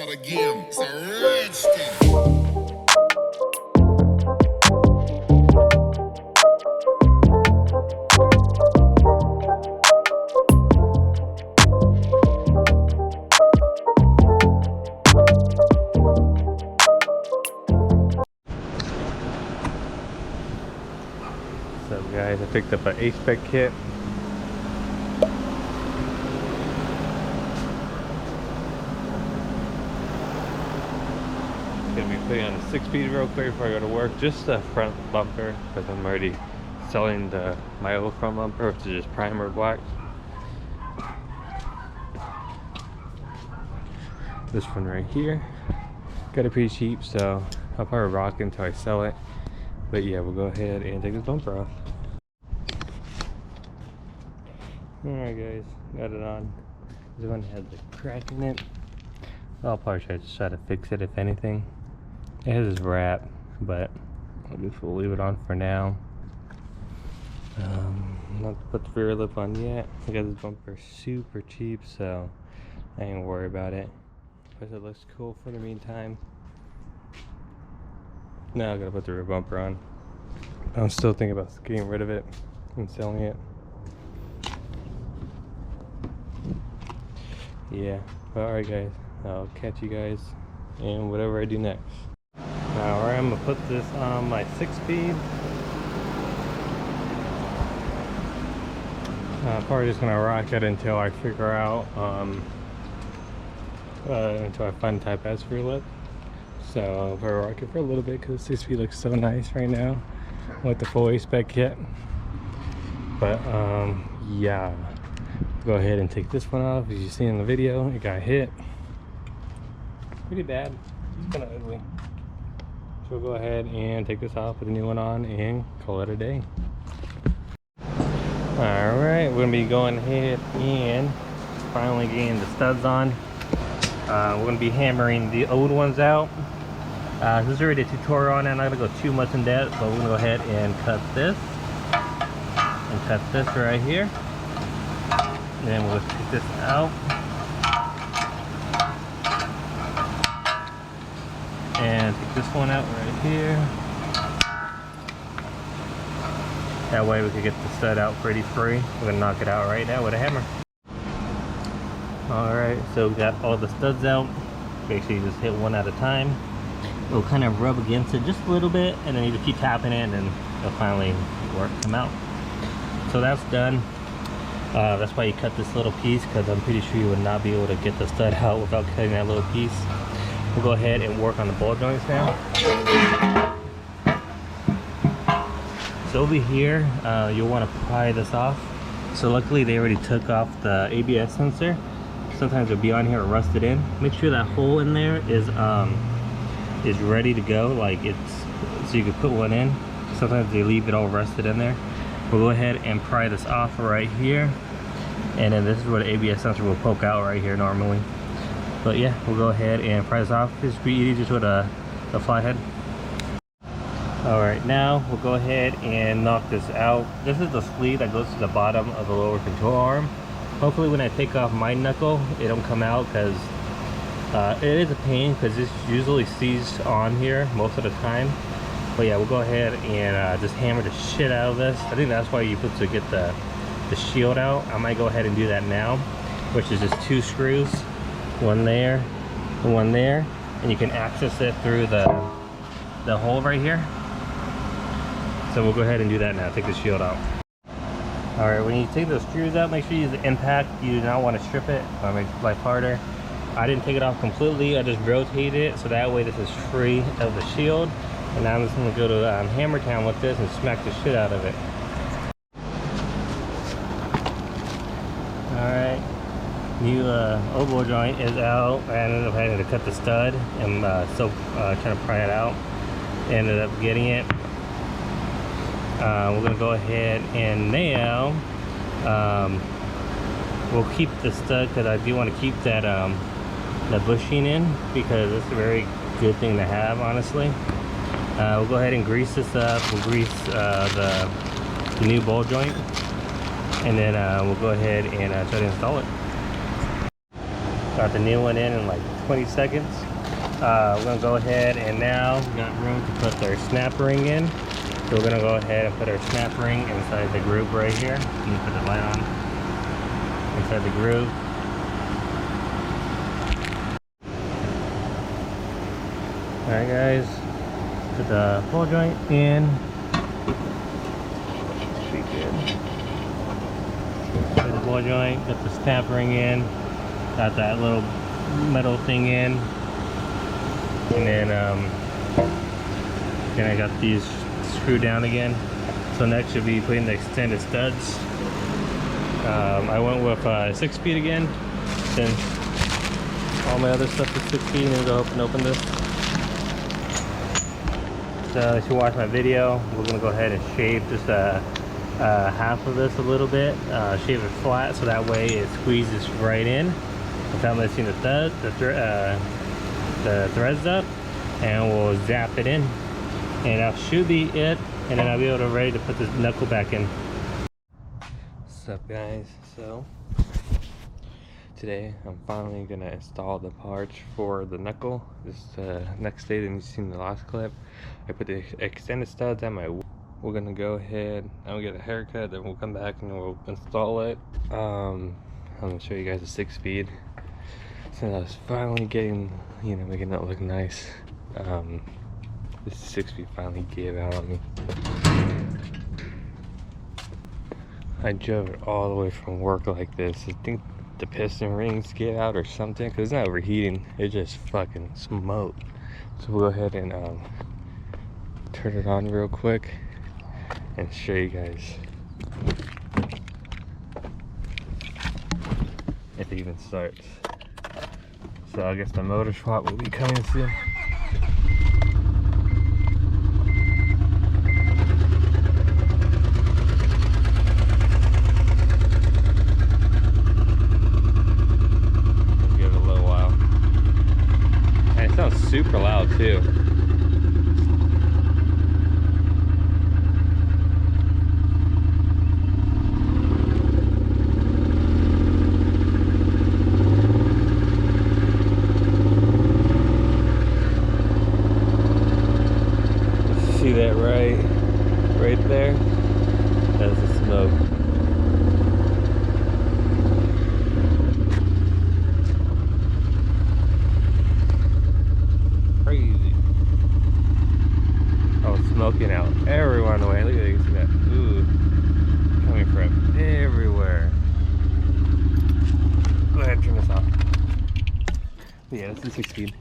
start again. It's a rich thing. What's up, guys? I picked up an A-Spec kit. Gonna be putting on a 6-speed real quick before I go to work. Just the front bumper, because I'm already selling my old front bumper, which is just primer black. This one right here, got it pretty cheap, so I'll probably rock it until I sell it. But yeah, we'll go ahead and take this bumper off. Alright guys, got it on. This one has a crack in it. I'll probably try to fix it if anything. It has this wrap, but I guess we'll leave it on for now. Not to put the rear lip on yet. I got this bumper super cheap, so I ain't worry about it. But it looks cool for the meantime. Now I gotta put the rear bumper on. I'm still thinking about getting rid of it and selling it. Yeah, alright guys, I'll catch you guys in whatever I do next. Alright, I'm gonna put this on my 6-speed. Probably just gonna rock it until I figure out until I find type S for lip. So I'll probably rock it for a little bit because 6-speed looks so nice right now with the full A-Spec kit. But yeah, go ahead and take this one off. As you see in the video, it got hit pretty bad. It's kind of ugly. So we'll go ahead and take this off, put a new one on, and call it a day. Alright, we're gonna be going ahead and finally getting the studs on. We're gonna be hammering the old ones out. This is already a tutorial on it. I'm not gonna go too much in depth, but we're gonna go ahead and cut this and cut this right here. And then we'll take this out and take this one out right here. That way we can get the stud out pretty free. We're gonna knock it out right now with a hammer. Alright, so we got all the studs out. Make sure you just hit one at a time. It'll kind of rub against it just a little bit, and then you just keep tapping it, and then it'll finally come out. So that's done. That's why you cut this little piece, because I'm pretty sure you would not be able to get the stud out without cutting that little piece. We'll go ahead and work on the ball joints now. So over here, you'll want to pry this off. So luckily they already took off the ABS sensor. Sometimes it'll be on here or rusted in. Make sure that hole in there is ready to go, like it's so you can put one in. Sometimes they leave it all rusted in there. We'll go ahead and pry this off right here, and then this is where the ABS sensor will poke out right here normally. But yeah, we'll go ahead and pry this off. It's pretty easy, just with a flathead. Alright, now we'll go ahead and knock this out. This is the sleeve that goes to the bottom of the lower control arm. Hopefully when I take off my knuckle, it don't come out, because it is a pain, because it's usually seized on here most of the time. But yeah, we'll go ahead and just hammer the shit out of this. I think that's why you put to get the shield out. I might go ahead and do that now, which is just 2 screws, one there and one there, and you can access it through the hole right here. So we'll go ahead and do that now. Take the shield out. Alright, when you take those screws out, make sure you use the impact. You do not want to strip it. I'll make life harder. I didn't take it off completely. I just rotated it, so that way this is free of the shield. And now I'm just going to go to Hammer Town with this and smack the shit out of it. Alright, new oval joint is out. I ended up having to cut the stud and trying to pry it out. Ended up getting it. We're going to go ahead and now we'll keep the stud, because I do want to keep that the bushing in, because it's a very good thing to have, honestly. We'll go ahead and grease this up. We'll grease the new ball joint, and then we'll go ahead and try to install it. Got the new one in like 20 seconds. We're gonna go ahead and now we got room to put our snap ring in. So we're gonna go ahead and put our snap ring inside the groove right here. You can put the light on inside the groove. All right, guys, put the ball joint in. Should be good. Put the ball joint, got the snap ring in, got that little metal thing in, and then I got these screwed down again. So next should be putting the extended studs. I went with 6 speed again, since all my other stuff is 6 speed. Let me go open this. So if you watch my video, we're gonna go ahead and shave just half of this a little bit, shave it flat so that way it squeezes right in without messing the threads up, and we'll zap it in, and that should be it, and then I'll be able to ready to put this knuckle back in. What's up, guys? So today I'm finally gonna install the parts for the knuckle. This next day than you've seen in the last clip. I put the extended studs on my. We're gonna go ahead, I'll get a haircut, then we'll come back and we'll install it. I'm gonna show you guys the 6 speed. Since I was finally getting, you know, making it look nice. This 6 speed finally gave out on me. I drove it all the way from work like this. I think the piston rings gave out or something, because it's not overheating, it just fucking smoked. So we'll go ahead and turn it on real quick and show you guys if it even starts. So I guess the motor swap will be coming soon. Give it a little while. And it sounds super loud too. See that right there? That's the smoke. Crazy. Oh, smoking out everywhere on the way. Look at that, you can see that. Ooh, coming from everywhere. Go ahead and turn this off. Yeah, that's the 6 speed.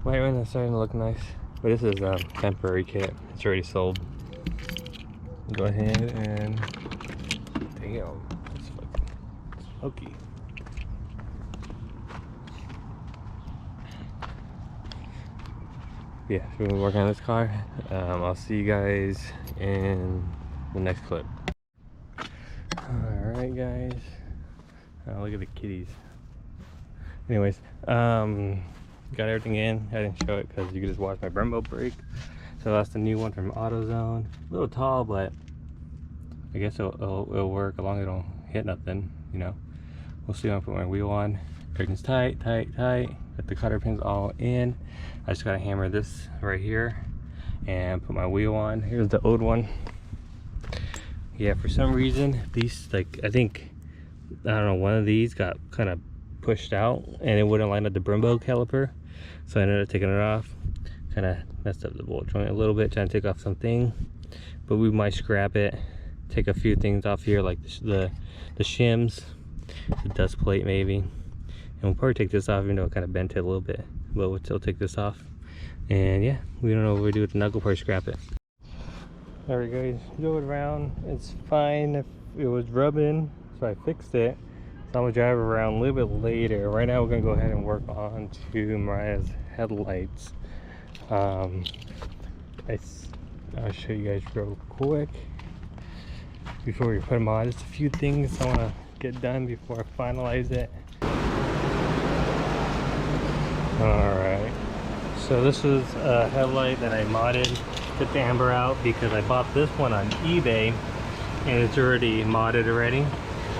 White one is starting to look nice, but this is a temporary kit. It's already sold. Go ahead and damn, it's fucking smoky. Yeah, so we're working on this car. I'll see you guys in the next clip. All right, guys. Look at the kitties. Anyways, got everything in. I didn't show it because you could just watch my Brembo brake. So that's the new one from AutoZone. A little tall, but I guess it'll work as long as it don't hit nothing, you know. We'll see when I put my wheel on. Everything's tight. Got the cotter pins all in. I just gotta hammer this right here and put my wheel on. Here's the old one. Yeah, for some reason these, like, I don't know, one of these got kind of pushed out and it wouldn't line up the Brembo caliper, so I ended up taking it off. Kind of messed up the bolt joint a little bit, trying to take off something, but we might scrap it, take a few things off here, like the shims, the dust plate maybe, and we'll probably take this off, even though it kind of bent it a little bit, but we'll still take this off. And yeah, we don't know what we do with the knuckle, probably scrap it. There we go, go it around. It's fine. If it was rubbing, so I fixed it. So I'm gonna drive around a little bit later. Right now we're gonna go ahead and work on to Mariah's headlights. I'll show you guys real quick before we put them on. Just a few things I want to get done before I finalize it. Alright, so this is a headlight that I modded, took the amber out because I bought this one on eBay and it's already modded already.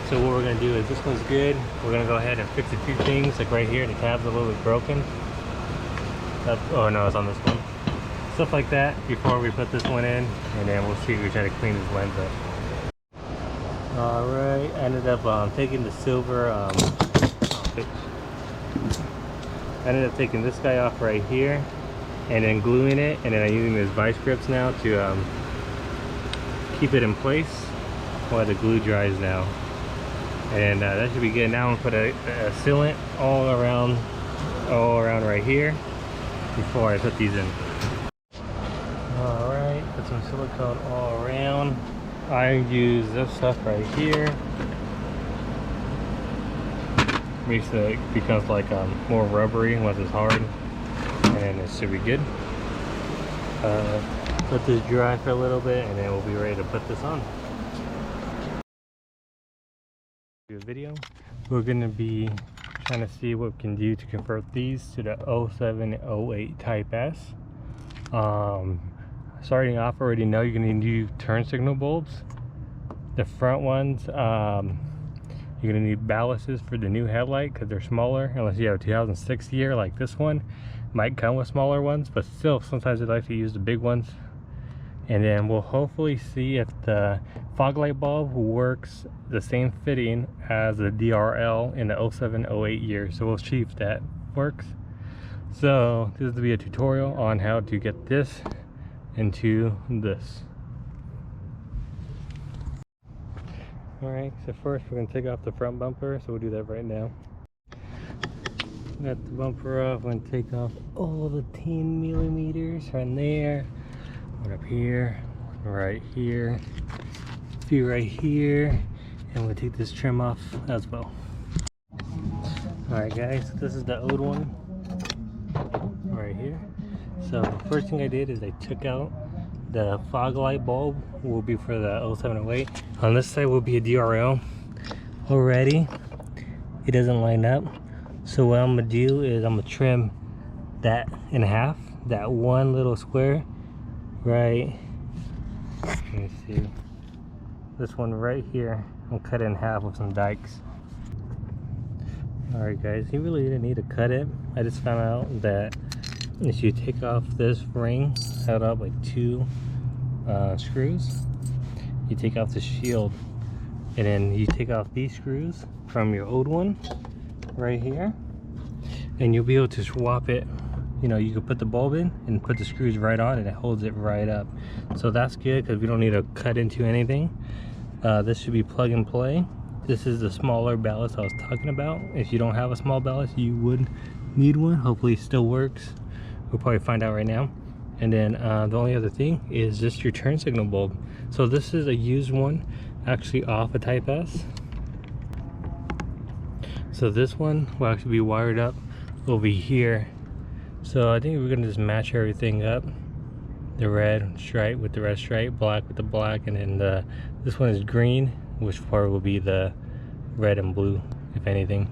So what we're gonna do is, this one's good. We're gonna go ahead and fix a few things, like right here, the tab's a little bit broken. Oh no, it's on this one. Stuff like that before we put this one in, and then we'll see if we try to clean this lens up. Alright, I ended up taking the silver, I ended up taking this guy off right here, and then gluing it, and then I'm using this vice grips now to keep it in place while the glue dries now. And that should be good. Now I'm gonna put a sealant all around right here before I put these in. Alright, put some silicone all around. I use this stuff right here. Makes it becomes like more rubbery once it's hard, and it should be good. Let this dry for a little bit, and then we'll be ready to put this on. Do a video. We're gonna be trying to see what we can do to convert these to the 0708 Type S. Starting off, I already know you're gonna need turn signal bulbs. The front ones, you're gonna need ballasts for the new headlight because they're smaller, unless you have a 2006 year like this one. Might come with smaller ones, but still sometimes they like to use the big ones. And then we'll hopefully see if the fog light bulb works the same fitting as the DRL in the 0708 year. So we'll see if that works. So this will be a tutorial on how to get this into this. Alright, so first we're going to take off the front bumper, so we'll do that right now. Got the bumper off. I'm going to take off all the 10 millimeters right there, one up here, one right here, a few right here, and we'll take this trim off as well. Alright guys, this is the old one right here. So first thing I did is I took out the fog light bulb, will be for the 0708. On this side will be a DRL. Already it doesn't line up, so what I'm gonna do is I'm gonna trim that in half, that one little square right, let me see, this one right here, I'll cut it in half with some dikes. Alright guys, you really didn't need to cut it. I just found out that if you take off this ring held up like two screws, you take off the shield, and then you take off these screws from your old one right here, and you'll be able to swap it. You know, you can put the bulb in and put the screws right on, and it holds it right up. So that's good because we don't need to cut into anything. This should be plug and play. This is the smaller ballast I was talking about. If you don't have a small ballast, you would need one. Hopefully it still works. We'll probably find out right now. And then the only other thing is just your turn signal bulb. So this is a used one, actually off a Type S. So this one will actually be wired up over here. So I think we're gonna just match everything up. The red stripe with the red stripe, black with the black, and then this one is green, which part will be the red and blue, if anything.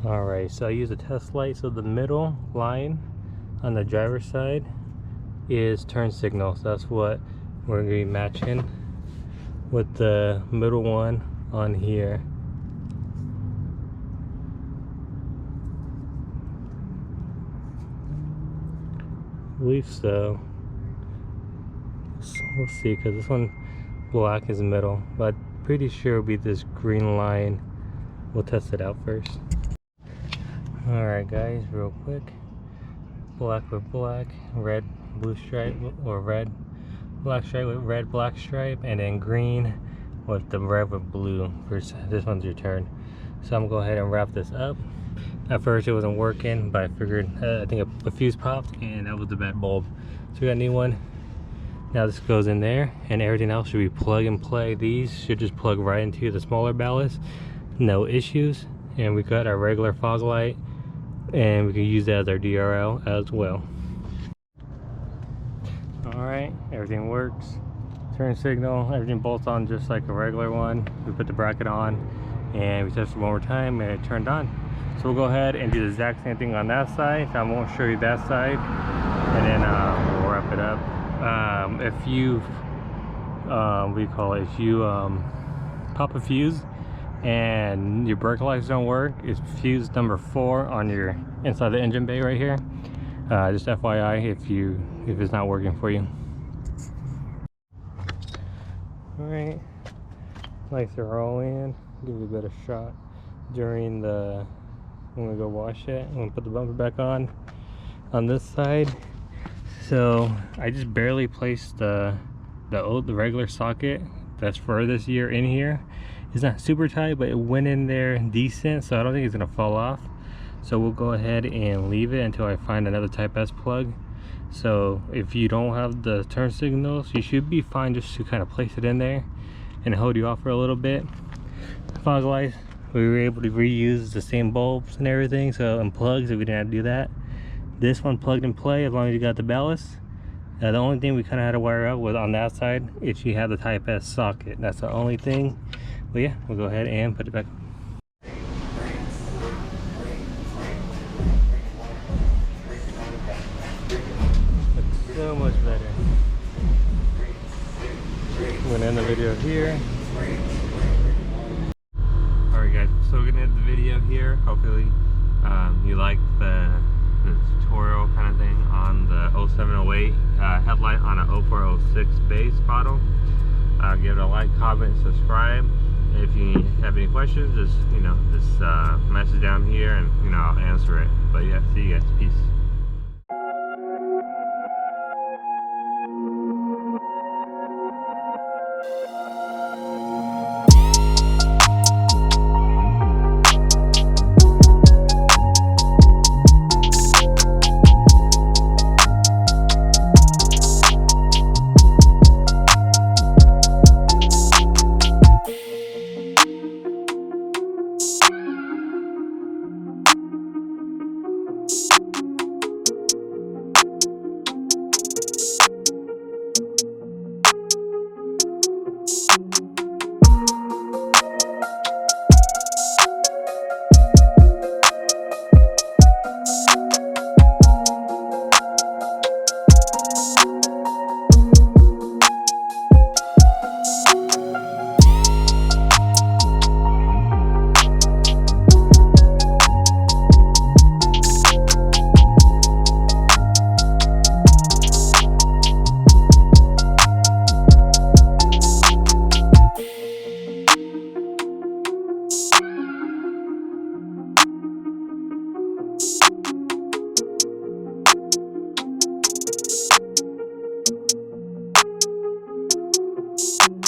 Alright, so I use a test light. So the middle line on the driver's side is turn signal. So that's what we're going to be matching with the middle one on here. I believe so. We'll see, because this one black is middle, but pretty sure it'll be this green line. We'll test it out first. Alright guys, real quick, black with black, red blue stripe, or red black stripe with red black stripe, and then green with the red with blue. First, this one's your turn. So I'm gonna go ahead and wrap this up. At first it wasn't working, but I figured I think a fuse popped, and that was the bad bulb. So we got a new one. Now this goes in there, and everything else should be plug and play. These should just plug right into the smaller ballast, no issues. And we got our regular fog light, and we can use that as our DRL as well. Alright, everything works. Turn signal, everything bolts on just like a regular one. We put the bracket on, and we tested one more time, and it turned on. So we'll go ahead and do the exact same thing on that side. I won't show you that side, and then we'll wrap it up. If you've what do you call it, if you pop a fuse and your brake lights don't work, it's fuse number 4 on your inside the engine bay right here. Just FYI if it's not working for you. Alright, lights are all in. Give you a better shot during the when we go wash it. I'm gonna put the bumper back on this side. So I just barely placed the regular socket that's for this year in here. It's not super tight, but it went in there decent, so I don't think it's gonna fall off. So we'll go ahead and leave it until I find another Type S plug. So if you don't have the turn signals, you should be fine just to kind of place it in there and hold you off for a little bit. Fog lights, we were able to reuse the same bulbs and everything, so and plugs if we didn't have to do that. This one plugged and play as long as you got the ballast. The only thing we kind of had to wire up was on that side if you have the Type S socket. That's the only thing. But yeah, we'll go ahead and put it back. Looks so much better. I'm gonna end the video here. Alright guys, so we're gonna end the video here. Hopefully you liked the tutorial kind of thing on the 0708 headlight on a 0406 base bottle. Give it a like, comment, subscribe. If you have any questions, just message down here and I'll answer it. But yeah, see you guys. Peace.